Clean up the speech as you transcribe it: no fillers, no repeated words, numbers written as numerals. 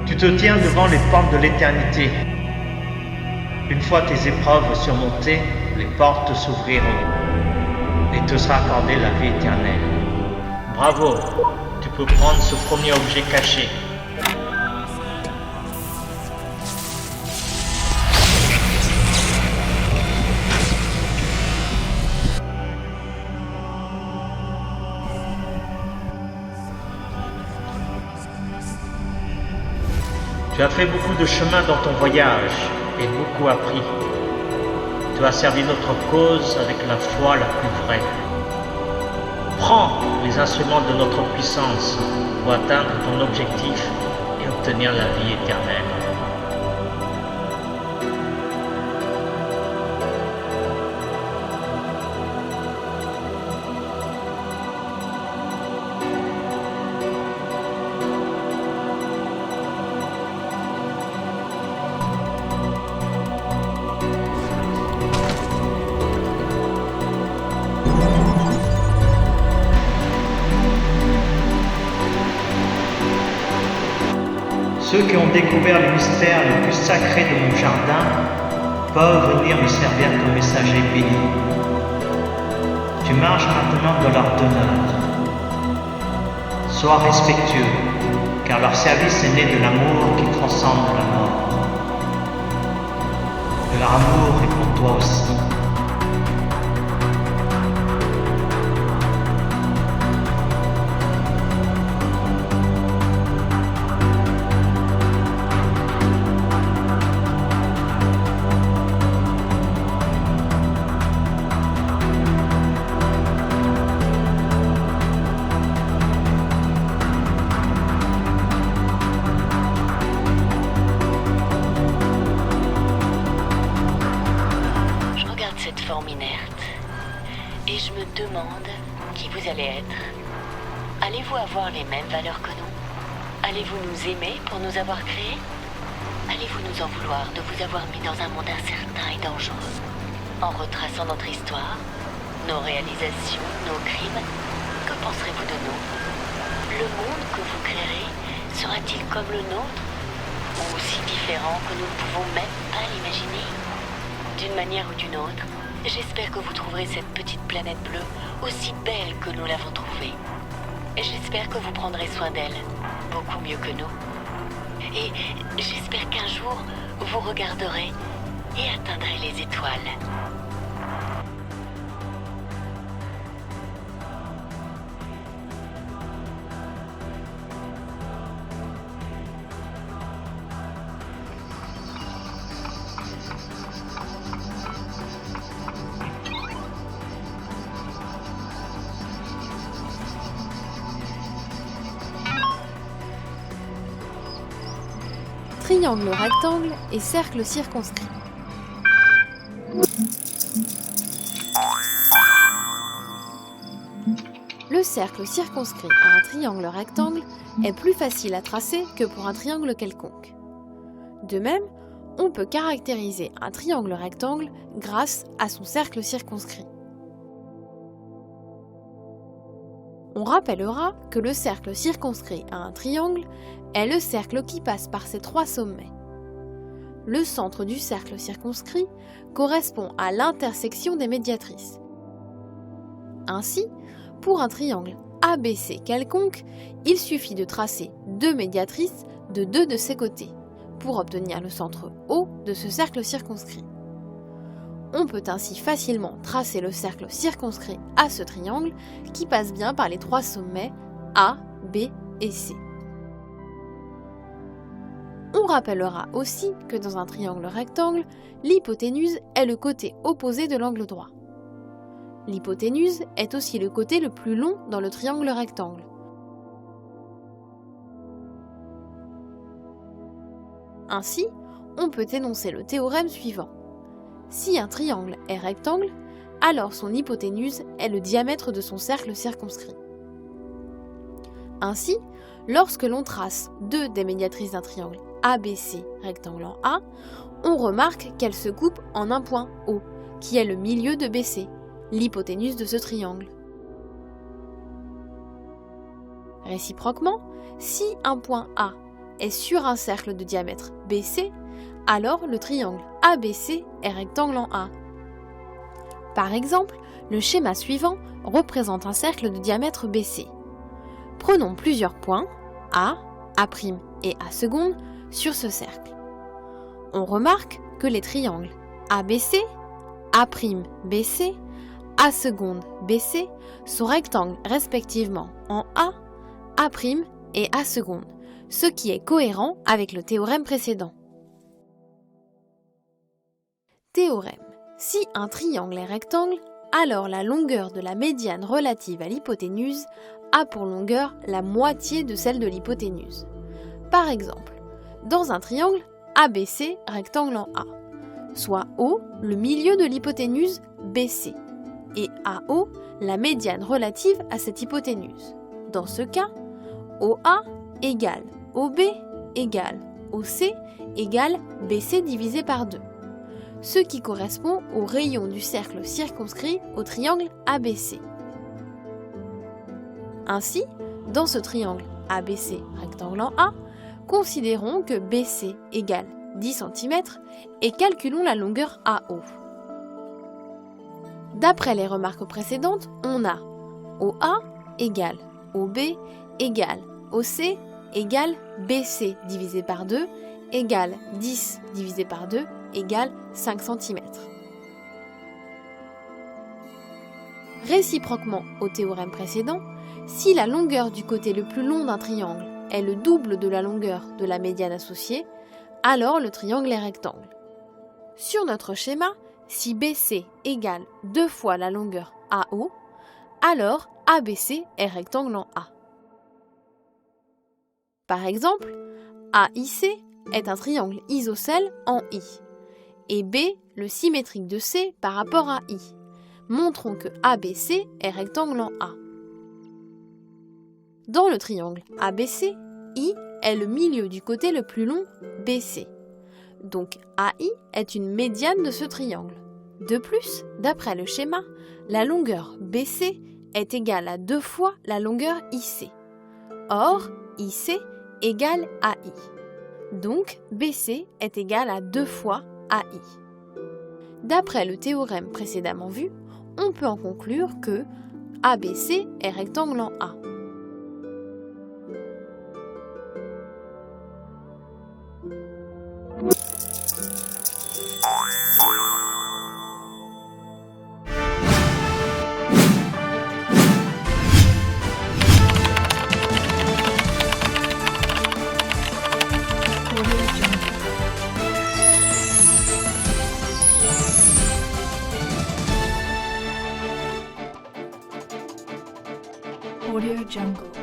Tu te tiens devant les portes de l'éternité. Une fois tes épreuves surmontées, les portes s'ouvriront et te sera accordée la vie éternelle. Bravo, tu peux prendre ce premier objet caché. Tu as fait beaucoup de chemin dans ton voyage et beaucoup appris. Tu as servi notre cause avec la foi la plus vraie. Prends les instruments de notre puissance pour atteindre ton objectif et obtenir la vie éternelle. Ceux qui ont découvert les mystères les plus sacrés de mon jardin peuvent venir me servir comme messager béni. Tu marches maintenant dans leur demeure. Sois respectueux, car leur service est né de l'amour qui transcende la mort. Et leur amour est pour toi aussi. Cette forme inerte, et je me demande qui vous allez être. Allez-vous avoir les mêmes valeurs que nous? Allez-vous nous aimer pour nous avoir créés? Allez-vous nous en vouloir de vous avoir mis dans un monde incertain et dangereux? En retraçant notre histoire, nos réalisations, nos crimes, que penserez-vous de nous? Le monde que vous créerez sera-t-il comme le nôtre, ou si différent que nous ne pouvons même pas l'imaginer? D'une manière ou d'une autre, j'espère que vous trouverez cette petite planète bleue aussi belle que nous l'avons trouvée. Et j'espère que vous prendrez soin d'elle, beaucoup mieux que nous. Et j'espère qu'un jour, vous regarderez et atteindrez les étoiles. Triangle rectangle et cercle circonscrit. Le cercle circonscrit à un triangle rectangle est plus facile à tracer que pour un triangle quelconque. De même, on peut caractériser un triangle rectangle grâce à son cercle circonscrit. On rappellera que le cercle circonscrit à un triangle est le cercle qui passe par ses trois sommets. Le centre du cercle circonscrit correspond à l'intersection des médiatrices. Ainsi, pour un triangle ABC quelconque, il suffit de tracer deux médiatrices de deux de ses côtés pour obtenir le centre O de ce cercle circonscrit. On peut ainsi facilement tracer le cercle circonscrit à ce triangle qui passe bien par les trois sommets A, B et C. On rappellera aussi que dans un triangle rectangle, l'hypoténuse est le côté opposé de l'angle droit. L'hypoténuse est aussi le côté le plus long dans le triangle rectangle. Ainsi, on peut énoncer le théorème suivant. Si un triangle est rectangle, alors son hypoténuse est le diamètre de son cercle circonscrit. Ainsi, lorsque l'on trace deux des médiatrices d'un triangle ABC rectangle en A, on remarque qu'elles se coupent en un point O, qui est le milieu de BC, l'hypoténuse de ce triangle. Réciproquement, si un point A est sur un cercle de diamètre BC, alors le triangle ABC est rectangle en A. Par exemple, le schéma suivant représente un cercle de diamètre BC. Prenons plusieurs points, A, A' et A seconde, sur ce cercle. On remarque que les triangles ABC, A'BC, A seconde BC sont rectangles respectivement en A, A' et A seconde, ce qui est cohérent avec le théorème précédent. Théorème. Si un triangle est rectangle, alors la longueur de la médiane relative à l'hypoténuse a pour longueur la moitié de celle de l'hypoténuse. Par exemple, dans un triangle ABC rectangle en A, soit O le milieu de l'hypoténuse BC et AO la médiane relative à cette hypoténuse. Dans ce cas, OA égale OB égale OC égale BC divisé par 2, ce qui correspond au rayon du cercle circonscrit au triangle ABC. Ainsi, dans ce triangle ABC rectangle en A, considérons que BC égale 10 cm et calculons la longueur AO. D'après les remarques précédentes, on a OA égale OB égale OC égale BC divisé par 2 égale 10 divisé par 2 égale 5 cm. Réciproquement au théorème précédent, si la longueur du côté le plus long d'un triangle est le double de la longueur de la médiane associée, alors le triangle est rectangle. Sur notre schéma, si BC égale 2 fois la longueur AO, alors ABC est rectangle en A. Par exemple, AIC est un triangle isocèle en I, et B le symétrique de C par rapport à I. Montrons que ABC est rectangle en A. Dans le triangle ABC, I est le milieu du côté le plus long BC. Donc AI est une médiane de ce triangle. De plus, d'après le schéma, la longueur BC est égale à 2 fois la longueur IC. Or, IC égale AI. Donc, BC est égal à 2 fois AI. D'après le théorème précédemment vu, on peut en conclure que ABC est rectangle en A. Audio Jungle.